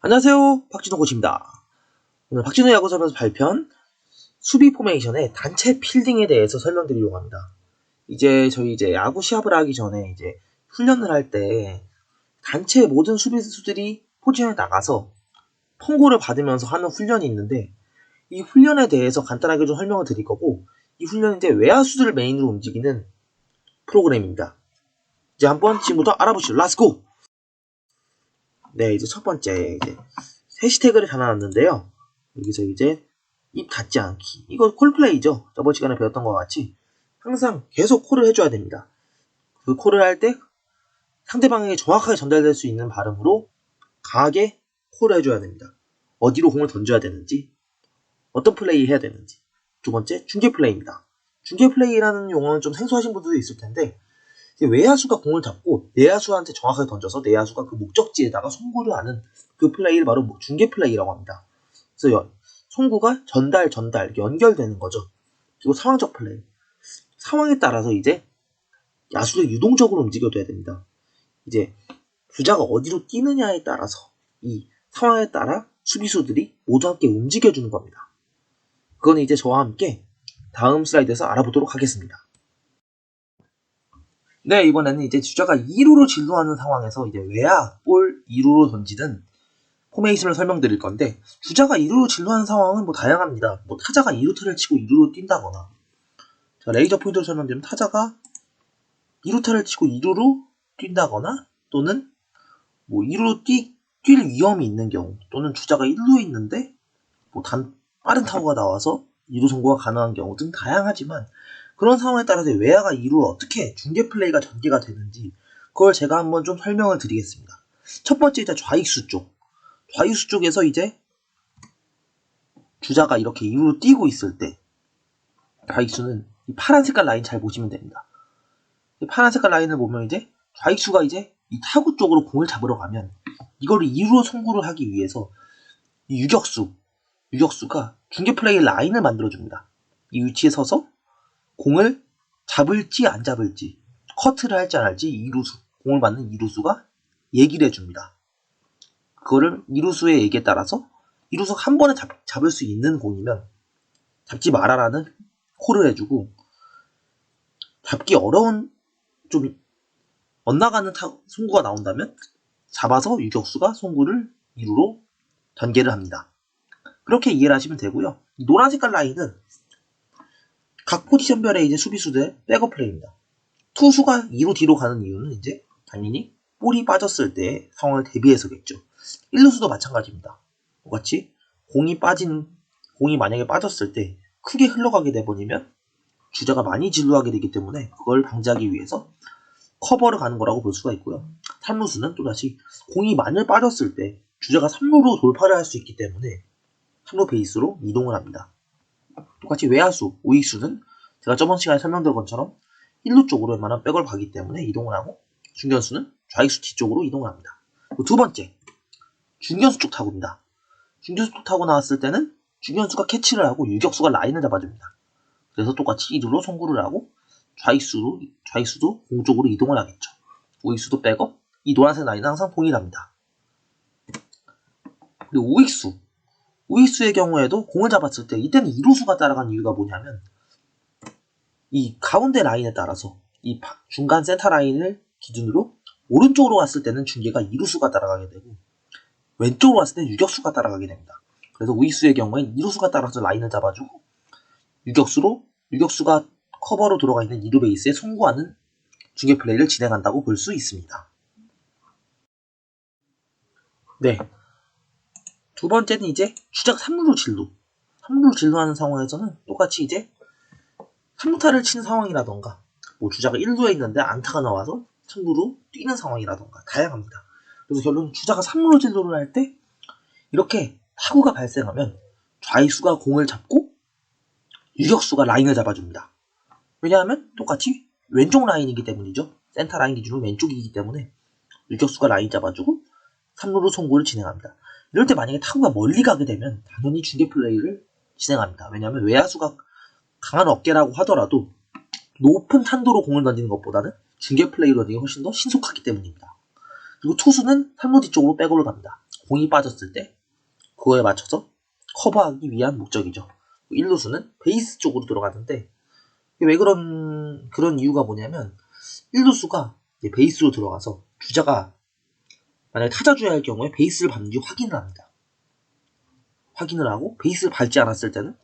안녕하세요, 박진호 코치입니다. 오늘 박진호 야구설명서 발편 수비 포메이션의 단체 필딩에 대해서 설명드리려고 합니다. 저희 야구 시합을 하기 전에 훈련을 할 때 단체 모든 수비수들이 포지션에 나가서 통고를 받으면서 하는 훈련이 있는데, 이 훈련에 대해서 간단하게 좀 설명을 드릴 거고, 이 훈련은 외야수들을 메인으로 움직이는 프로그램입니다. 한번 지금부터 알아보시죠. 렛츠고! 네, 첫 번째 해시태그를 달아놨는데요. 여기서 입 닫지 않기. 이거 콜플레이죠. 저번 시간에 배웠던 것 같이 항상 계속 콜을 해줘야 됩니다. 그 콜을 할 때 상대방에게 정확하게 전달될 수 있는 발음으로 강하게 콜을 해줘야 됩니다. 어디로 공을 던져야 되는지, 어떤 플레이 해야 되는지. 두 번째, 중계 플레이입니다. 중계 플레이라는 용어는 좀 생소하신 분들도 있을 텐데, 외야수가 공을 잡고 내야수한테 정확하게 던져서 내야수가 그 목적지에다가 송구를 하는 그 플레이를 바로 중계 플레이라고 합니다. 그래서 송구가 전달 연결되는 거죠. 그리고 상황적 플레이. 상황에 따라서 야수를 유동적으로 움직여줘야 됩니다. 주자가 어디로 뛰느냐에 따라서 이 상황에 따라 수비수들이 모두 함께 움직여주는 겁니다. 그건 저와 함께 다음 슬라이드에서 알아보도록 하겠습니다. 네, 이번에는 주자가 2루로 진루하는 상황에서 외야, 볼 2루로 던지는 포메이션을 설명드릴 건데, 주자가 2루로 진루하는 상황은 다양합니다. 타자가 2루타를 치고 2루로 뛴다거나, 레이저 포인트로 설명드리면 타자가 2루타를 치고 2루로 뛴다거나, 또는 2루로 뛸 위험이 있는 경우, 또는 주자가 1루에 있는데 빠른 타구가 나와서 2루 송구가 가능한 경우 등 다양하지만, 그런 상황에 따라서 외야가 2루로 어떻게 중계 플레이가 전개가 되는지 그걸 제가 한번 좀 설명을 드리겠습니다. 첫 번째 좌익수 쪽. 좌익수 쪽에서 주자가 이렇게 2루로 뛰고 있을 때 좌익수는 이 파란 색깔 라인 잘 보시면 됩니다. 이 파란 색깔 라인을 보면 좌익수가 이 타구 쪽으로 공을 잡으러 가면 이거를 2루로 송구를 하기 위해서 이 유격수가 중계 플레이 라인을 만들어줍니다. 이 위치에 서서 공을 잡을지 안 잡을지, 커트를 할지 안 할지 공을 받는 2루수가 얘기를 해줍니다. 그거를 2루수의 얘기에 따라서 2루수가 한 번에 잡을 수 있는 공이면 잡지 마라라는 콜을 해주고, 잡기 어려운 좀 엇나가는 송구가 나온다면 잡아서 유격수가 송구를 2루로 전개를 합니다. 그렇게 이해를 하시면 되고요. 노란 색깔 라인은 각 포지션별의 수비수들의 백업 플레이입니다. 투수가 2루 뒤로 가는 이유는 당연히 볼이 빠졌을 때 상황을 대비해서겠죠. 1루수도 마찬가지입니다. 똑같이 공이 만약에 빠졌을 때 크게 흘러가게 돼버리면 주자가 많이 진루하게 되기 때문에 그걸 방지하기 위해서 커버를 가는 거라고 볼 수가 있고요. 3루수는 또다시 공이 많이 빠졌을 때 주자가 3루로 돌파를 할 수 있기 때문에 3루 베이스로 이동을 합니다. 똑같이 외야수, 우익수는 제가 저번 시간에 설명드린 것처럼 1루 쪽으로 웬만한 백을 가기 때문에 이동을 하고, 중견수는 좌익수 뒤쪽으로 이동을 합니다. 두 번째, 중견수 쪽 타구입니다. 중견수 쪽 타구 나왔을 때는 중견수가 캐치를 하고 유격수가 라인을 잡아줍니다. 그래서 똑같이 2루로 송구를 하고 좌익수도 공 쪽으로 이동을 하겠죠. 우익수도 백업, 이 노란색 라인은 항상 동일합니다. 그리고 우익수의 경우에도 공을 잡았을 때 이때는 2루수가 따라간 이유가 뭐냐면, 이 가운데 라인에 따라서 이 중간 센터 라인을 기준으로 오른쪽으로 갔을 때는 중계가 2루수가 따라가게 되고, 왼쪽으로 갔을 때는 유격수가 따라가게 됩니다. 그래서 우익수의 경우엔 2루수가 따라서 라인을 잡아주고, 유격수가 커버로 들어가 있는 2루 베이스에 송구하는 중계 플레이를 진행한다고 볼 수 있습니다. 네. 두 번째는 주자가 3루로 진루하는 상황에서는 똑같이 3루타를 치는 상황이라던가, 주자가 1루에 있는데 안타가 나와서 3루로 뛰는 상황이라던가 다양합니다. 그래서 결론은 주자가 3루로 진루를 할 때 이렇게 타구가 발생하면 좌익수가 공을 잡고 유격수가 라인을 잡아줍니다. 왜냐하면 똑같이 왼쪽 라인이기 때문이죠. 센터 라인 기준으로 왼쪽이기 때문에 유격수가 라인 잡아주고 3루로 송구를 진행합니다. 이럴 때 만약에 타구가 멀리 가게 되면 당연히 중계 플레이를 진행합니다. 왜냐하면 외야수가 강한 어깨라고 하더라도 높은 탄도로 공을 던지는 것보다는 중계 플레이로 던지는 게 훨씬 더 신속하기 때문입니다. 그리고 투수는 3루 뒤쪽으로 백업을 갑니다. 공이 빠졌을 때 그거에 맞춰서 커버하기 위한 목적이죠. 1루수는 베이스 쪽으로 들어가는데 왜 그런 이유가 뭐냐면 1루수가 베이스로 들어가서 주자가 만약에 타자주야 할 경우에 베이스를 밟는지 확인을 합니다. 확인을 하고 베이스를 밟지 않았을 때는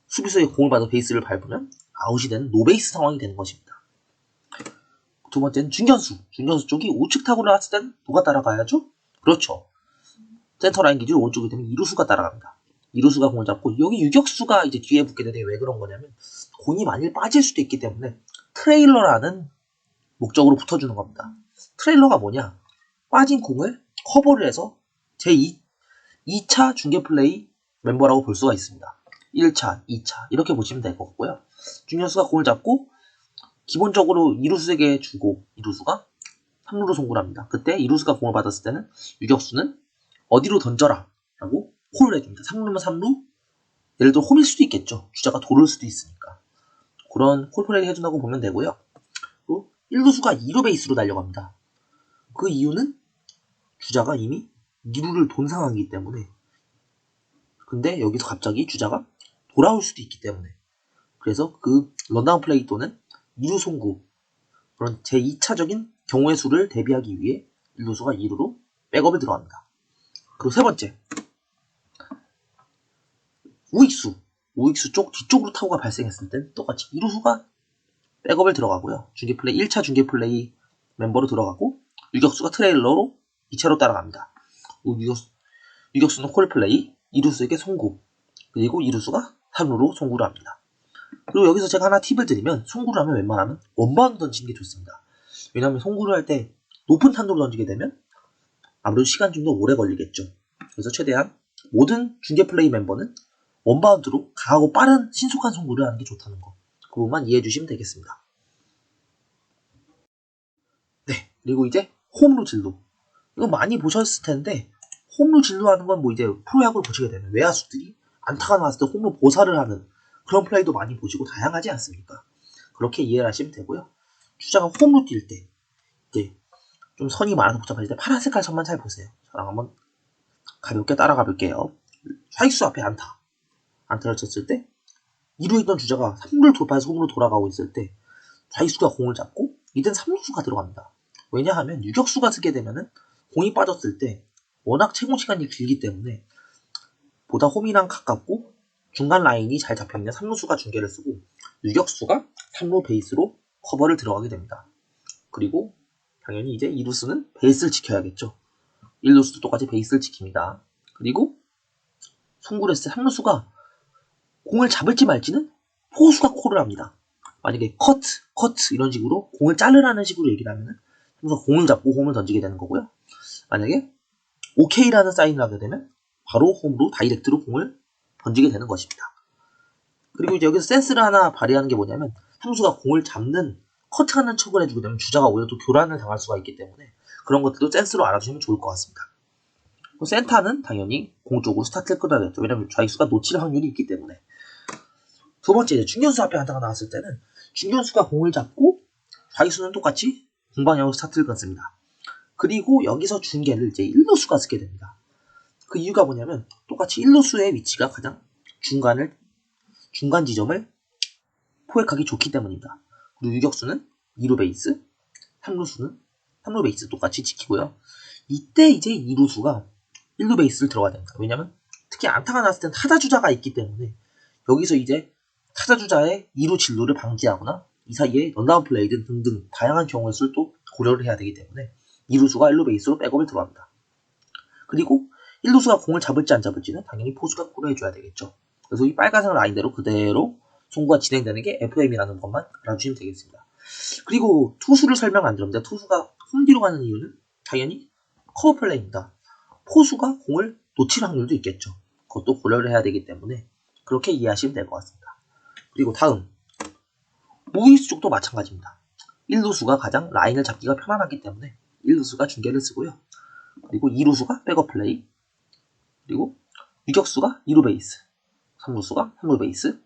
수비수의 공을 받아 베이스를 밟으면 아웃이 되는 노베이스 상황이 되는 것입니다. 두 번째는 중견수 쪽이 우측 타구를 나왔을 때는 누가 따라가야죠? 그렇죠. 센터 라인 기준 오른쪽이 되면 2루수가 따라갑니다. 2루수가 공을 잡고 여기 유격수가 이제 뒤에 붙게 되는데 왜 그런 거냐면 공이 만일 빠질 수도 있기 때문에 트레일러라는 목적으로 붙어주는 겁니다. 트레일러가 뭐냐? 빠진 공을 커버를 해서 제2차 중계 플레이 멤버라고 볼 수가 있습니다. 1차, 2차 이렇게 보시면 될 것 같고요. 중견수가 공을 잡고 기본적으로 2루수에게 주고 2루수가 3루로 송구를 합니다. 그때 2루수가 공을 받았을 때는 유격수는 어디로 던져라 라고 콜을 해줍니다. 3루면 3루, 예를 들어 홈일 수도 있겠죠. 주자가 도를 수도 있으니까 그런 콜플레이를 해준다고 보면 되고요. 또 1루수가 2루 베이스로 달려갑니다. 그 이유는 주자가 이미 2루를 돈 상황이기 때문에, 근데 여기서 갑자기 주자가 돌아올 수도 있기 때문에, 그래서 그 런다운 플레이 또는 2루 송구, 그런 제2차적인 경우의 수를 대비하기 위해 1루수가 2루로 백업에 들어갑니다. 그리고 세 번째, 우익수 쪽 뒤쪽으로 타구가 발생했을 땐 똑같이 2루수가 백업을 들어가고요. 1차 중계 플레이 멤버로 들어가고 유격수가 트레일러로 2차로 따라갑니다. 유격수는 콜 플레이, 2루수에게 송구, 그리고 2루수가 3루로 송구를 합니다. 그리고 여기서 제가 하나 팁을 드리면, 송구를 하면 웬만하면 원바운드 던지는 게 좋습니다. 왜냐하면 송구를 할 때 높은 탄도로 던지게 되면 아무래도 시간 좀 더 오래 걸리겠죠. 그래서 최대한 모든 중계 플레이 멤버는 원바운드로 강하고 빠른 신속한 송구를 하는 게 좋다는 거, 그 부분만 이해해 주시면 되겠습니다. 네, 그리고 이제 홈루 진루, 이거 많이 보셨을 텐데 홈루 진루 하는 건 뭐 이제 프로야구를 보시게 되면 외야수들이 안타가 나왔을 때 홈루 보살을 하는 그런 플레이도 많이 보시고 다양하지 않습니까? 그렇게 이해를 하시면 되고요. 주자가 홈루 뛸 때 이제 좀 선이 많아서 복잡하실 때 파란 색깔 선만 잘 보세요. 저랑 한번 가볍게 따라가 볼게요. 좌익수 앞에 안타를 쳤을 때 2루에 있던 주자가 3루를 돌파해서 홈으로 돌아가고 있을 때 좌익수가 공을 잡고 이땐 3루수가 들어갑니다. 왜냐하면 유격수가 쓰게 되면은 공이 빠졌을 때 워낙 채공 시간이 길기 때문에 보다 홈이랑 가깝고 중간 라인이 잘 잡혀있는 3루수가 중계를 쓰고 유격수가 3루 베이스로 커버를 들어가게 됩니다. 그리고 당연히 이제 2루수는 베이스를 지켜야겠죠. 1루수도 똑같이 베이스를 지킵니다. 그리고 송구를 했을 때 3루수가 공을 잡을지 말지는 포수가 콜을 합니다. 만약에 커트 이런 식으로 공을 자르라는 식으로 얘기를 하면은 항상 공을 잡고 홈을 던지게 되는 거고요. 만약에 OK라는 사인을 하게 되면 바로 홈으로 다이렉트로 공을 던지게 되는 것입니다. 그리고 이제 여기서 센스를 하나 발휘하는 게 뭐냐면, 삼수가 공을 잡는 커트하는 척을 해주게 되면 주자가 오히려 또 교란을 당할 수가 있기 때문에 그런 것들도 센스로 알아주시면 좋을 것 같습니다. 센타는 당연히 공 쪽으로 스타트를 끊어야겠죠. 왜냐면 좌익수가 놓칠 확률이 있기 때문에. 두 번째, 중견수 앞에 안타가 나왔을 때는 중견수가 공을 잡고 좌익수는 똑같이 공방향으로 스타트를 끊습니다. 그리고 여기서 중계를 이제 1루수가 쓰게 됩니다. 그 이유가 뭐냐면 똑같이 1루수의 위치가 가장 중간 지점을 포획하기 좋기 때문입니다. 그리고 유격수는 2루 베이스, 3루수는 3루 베이스 똑같이 지키고요. 이때 이제 2루수가 1루 베이스를 들어가야 됩니다. 왜냐면 특히 안타가 났을 땐 타자 주자가 있기 때문에 여기서 이제 타자 주자의 2루 진루를 방지하거나 이 사이에 런다운 플레이든 등등 다양한 경우의 수를 또 고려를 해야 되기 때문에 2루수가 1루 베이스로 백업을 들어갑니다. 그리고 1루수가 공을 잡을지 안 잡을지는 당연히 포수가 고려해줘야 되겠죠. 그래서 이 빨간색 라인대로 그대로 송구가 진행되는 게 FM이라는 것만 알아주시면 되겠습니다. 그리고 투수를 설명 안 드립니다. 투수가 홈뒤로 가는 이유는 당연히 커버 플레이입니다. 포수가 공을 놓칠 확률도 있겠죠. 그것도 고려를 해야 되기 때문에 그렇게 이해하시면 될 것 같습니다. 그리고 다음, 우익수 쪽도 마찬가지입니다. 1루수가 가장 라인을 잡기가 편안하기 때문에 1루수가 중계를 쓰고요. 그리고 2루수가 백업 플레이, 그리고 유격수가 2루 베이스, 3루수가 3루 베이스,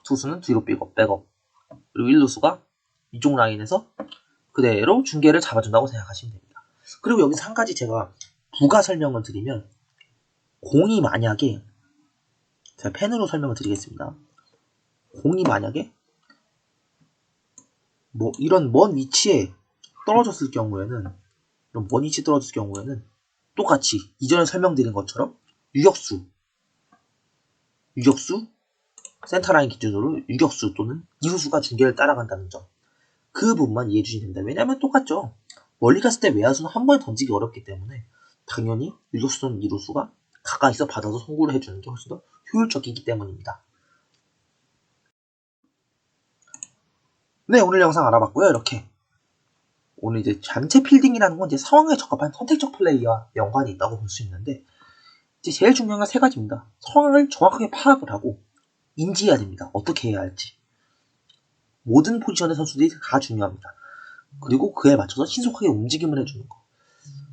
투수는 뒤로 백업, 그리고 1루수가 이쪽 라인에서 그대로 중계를 잡아준다고 생각하시면 됩니다. 그리고 여기서 한 가지 제가 부가 설명을 드리면 공이 만약에 제가 펜으로 설명을 드리겠습니다. 공이 만약에 뭐 이런 먼 위치에 떨어졌을 경우에는 똑같이 이전에 설명드린 것처럼 유격수 센터라인 기준으로 유격수 또는 이루수가 중계를 따라간다는 점, 그 부분만 이해해 주시면 됩니다. 왜냐하면 똑같죠. 멀리 갔을 때 외야수는 한 번에 던지기 어렵기 때문에 당연히 유격수 또는 이루수가 가까이서 받아서 송구를 해주는 게 훨씬 더 효율적이기 때문입니다. 네, 오늘 영상 알아봤고요. 이렇게 오늘 이제 전체 필딩이라는 건 이제 상황에 적합한 선택적 플레이와 연관이 있다고 볼 수 있는데, 이제 제일 중요한 건 세 가지입니다. 상황을 정확하게 파악을 하고 인지해야 됩니다. 어떻게 해야 할지. 모든 포지션의 선수들이 다 중요합니다. 그리고 그에 맞춰서 신속하게 움직임을 해주는 거.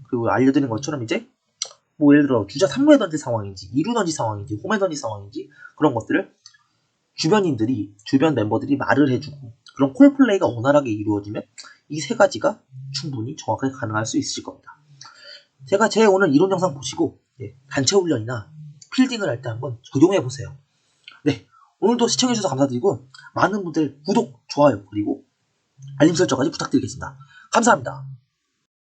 그리고 알려드린 것처럼 이제 뭐 예를 들어 주자 3루에 던질 상황인지 2루 던질 상황인지 홈에 던질 상황인지 그런 것들을 주변 멤버들이 말을 해주고 그런 콜플레이가 원활하게 이루어지면 이 세 가지가 충분히 정확하게 가능할 수 있을 겁니다. 제가 제 오늘 이론 영상 보시고 단체 훈련이나 필딩을 할 때 한번 적용해 보세요. 네, 오늘도 시청해주셔서 감사드리고 많은 분들 구독, 좋아요 그리고 알림 설정까지 부탁드리겠습니다. 감사합니다.